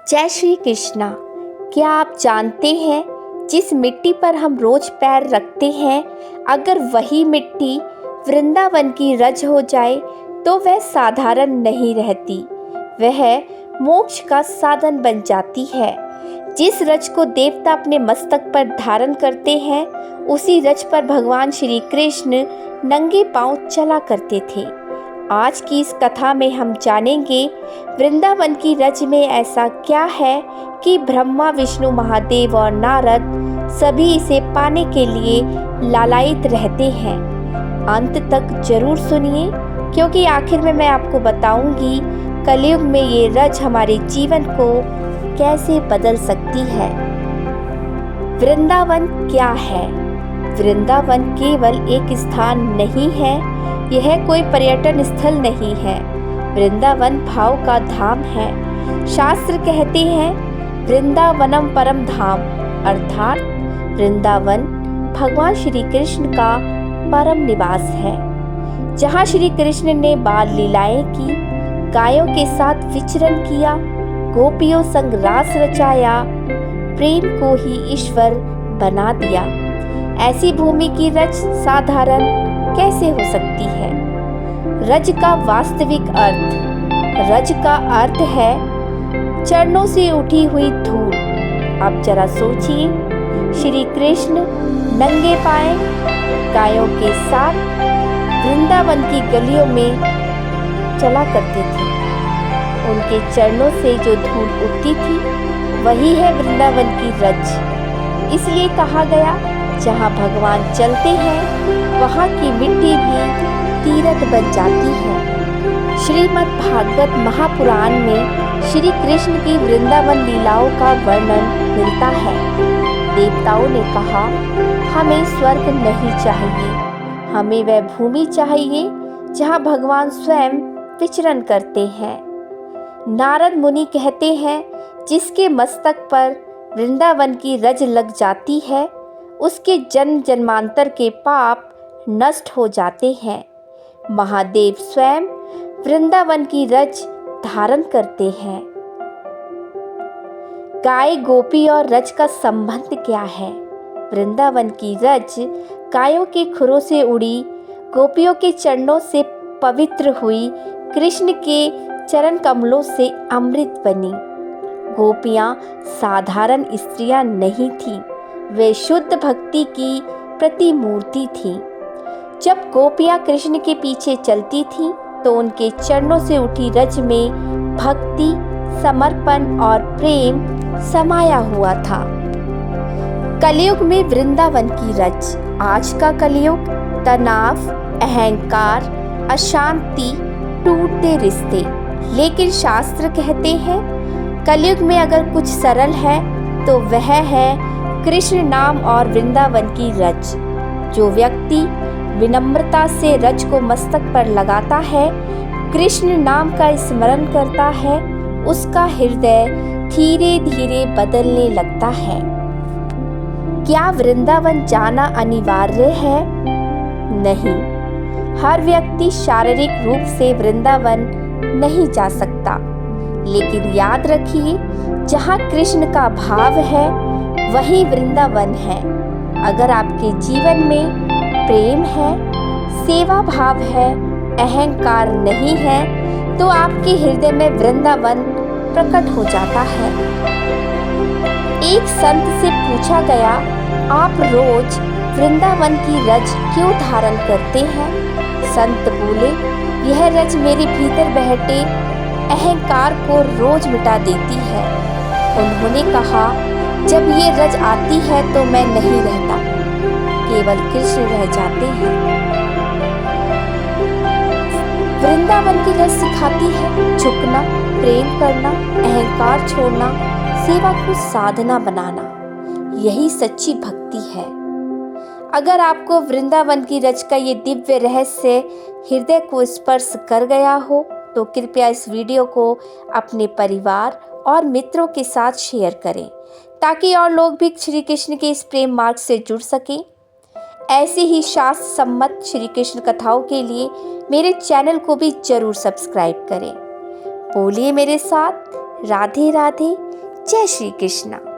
जय श्री कृष्णा। क्या आप जानते हैं जिस मिट्टी पर हम रोज पैर रखते हैं, अगर वही मिट्टी वृंदावन की रज हो जाए तो वह साधारण नहीं रहती, वह मोक्ष का साधन बन जाती है। जिस रज को देवता अपने मस्तक पर धारण करते हैं, उसी रज पर भगवान श्री कृष्ण नंगे पांव चला करते थे। आज की इस कथा में हम जानेंगे वृंदावन की रज में ऐसा क्या है कि ब्रह्मा, विष्णु, महादेव और नारद सभी इसे पाने के लिए लालायित रहते हैं। अंत तक जरूर सुनिए, क्योंकि आखिर में मैं आपको बताऊंगी कलयुग में ये रज हमारे जीवन को कैसे बदल सकती है। वृंदावन क्या है? वृंदावन केवल एक स्थान नहीं है, यह कोई पर्यटन स्थल नहीं है। वृंदावन भाव का धाम है। शास्त्र कहते हैं वृंदावनम परम धाम, अर्थात वृंदावन भगवान श्री कृष्ण का परम निवास है, जहाँ श्री कृष्ण ने बाल लीलाएं की, गायों के साथ विचरण किया, गोपियों संग रास रचाया, प्रेम को ही ईश्वर बना दिया। ऐसी भूमि की रज साधारण कैसे हो सकती है? रज का वास्तविक अर्थ, रज का अर्थ है चरणों से उठी हुई धूल। अब जरा सोचिए, श्री कृष्ण नंगे पाए गायों के साथ वृंदावन की गलियों में चला करते थे। उनके चरणों से जो धूल उठती थी, वही है वृंदावन की रज। इसलिए कहा गया, जहाँ भगवान चलते हैं वहाँ की मिट्टी भी तीर्थ बन जाती है। श्रीमद् भागवत महापुराण में श्री कृष्ण की वृंदावन लीलाओं का वर्णन मिलता है। देवताओं ने कहा, हमें स्वर्ग नहीं चाहिए, हमें वह भूमि चाहिए जहाँ भगवान स्वयं विचरण करते हैं। नारद मुनि कहते हैं, जिसके मस्तक पर वृंदावन की रज लग जाती है, उसके जन्म जन्मांतर के पाप नष्ट हो जाते हैं। महादेव स्वयं वृंदावन की रज धारण करते हैं। गाय, गोपी और रज का संबंध क्या है? वृंदावन की रज गायों के खुरों से उड़ी, गोपियों के चरणों से पवित्र हुई, कृष्ण के चरण कमलों से अमृत बनी। गोपियां साधारण स्त्रियां नहीं थीं, वे शुद्ध भक्ति की प्रतिमूर्ति थी। जब गोपियां कृष्ण के पीछे चलती थीं, तो उनके चरणों से उठी रज में भक्ति, समर्पण और प्रेम समाया हुआ था। कलयुग में वृंदावन की रज। आज का कलयुग तनाव, अहंकार, अशांति, टूटते रिश्ते। लेकिन शास्त्र कहते हैं, कलयुग में अगर कुछ सरल है तो वह है कृष्ण नाम और वृंदावन की रज। जो व्यक्ति विनम्रता से रज को मस्तक पर लगाता है, कृष्ण नाम का स्मरण करता है, उसका हृदय धीरे धीरे बदलने लगता है। क्या वृंदावन जाना अनिवार्य है? नहीं। हर व्यक्ति शारीरिक रूप से वृंदावन नहीं जा सकता, लेकिन याद रखिए, जहाँ कृष्ण का भाव है वही वृंदावन है। अगर आपके जीवन में प्रेम है, सेवा भाव है, अहंकार नहीं है, तो आपके हृदय में वृंदावन प्रकट हो जाता है। एक संत से पूछा गया, आप रोज वृंदावन की रज क्यों धारण करते हैं? संत बोले, यह रज मेरे भीतर बहते अहंकार को रोज मिटा देती है। उन्होंने कहा, जब ये रज आती है तो मैं नहीं रहता, केवल कृष्ण रह जाते हैं। वृंदावन की रज सिखाती है झुकना, प्रेम करना, अहंकार छोड़ना, सेवा को साधना बनाना। यही सच्ची भक्ति है। अगर आपको वृंदावन की रज का ये दिव्य रहस्य हृदय को स्पर्श कर गया हो, तो कृपया इस वीडियो को अपने परिवार और मित्रों के साथ शेयर करें, ताकि और लोग भी श्री कृष्ण के इस प्रेम मार्ग से जुड़ सकें। ऐसे ही शास्त्र सम्मत श्री कृष्ण कथाओं के लिए मेरे चैनल को भी जरूर सब्सक्राइब करें। बोलिए मेरे साथ, राधे राधे, जय श्री कृष्ण।